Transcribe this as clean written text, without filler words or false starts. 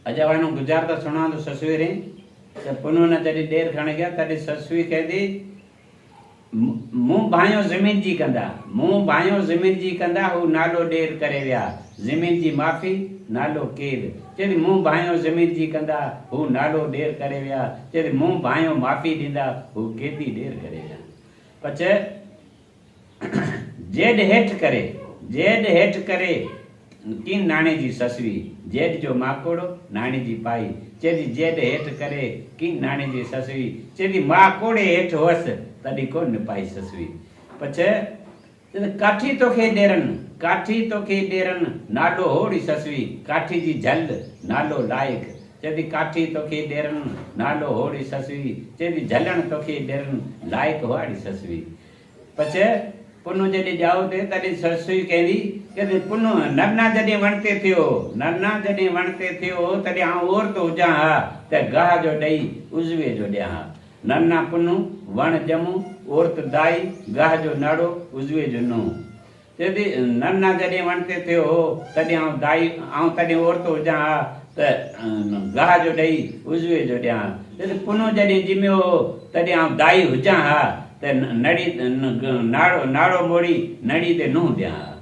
अजवानो गुजारता सुना तो ससुई रही तो पुनः न जॾहिं ॾेर खणी गया तॾहिं ससुई कहंदी मूं भाइयों ज़मीन जी कंदा, मूं भाइयों ज़मीन जी कंदा, हू नालो ॾेर करे विया, ज़मीन जी माफ़ी नालो केर, चई मूं भाइयों ज़मीन जी कंदा, हू नालो ॾेर करे विया, चई मूं भाइयों माफ़ी ॾींदा, हू केॾी ॾेर करे विया। पछे जेड हेठि करे की नाणे जी ससुई, जेड जो माकोड़ो नाणे जी पाई, चई जेड हेठि करे की नाणे जी ससुई, चई माकोड़े हेठि हुअसि तॾहिं कोन पाई ससुई। पछे काठी तोखे ॾेरनि नालो होड़ी ससुई, काठी जी झल नालो लाइक, चई काठी तोखे ॾेरनि नालो होड़ी ससुई, चई झलण तोखे ॾेरनि लाइक होड़ी ससुई। पछे पुनु जॾहिं ॼाओ थिए तॾहिं ससुई कहंदी पुनु नरना जॾहिं वणते थियो तॾहिं आउं औरत हुजां हा त गाह जो ॾेई उज़वे जो ॾियां हा। नरना पुनु वण ॼमूं औरत दाई, गाह जो नाड़ो उज़वे जो नुंहुं, चई नरना जॾहिं वणते थियो तॾहिं आउं तॾहिं औरत हुजां हा त गाह जो ॾेई उज़वे जो ॾियां, चई पुनु जॾहिं ॼमियो हो तॾहिं आउं दाई हुजां हा त नाड़ो मोड़ी नड़ी ते नुंहुं ॾियां हा।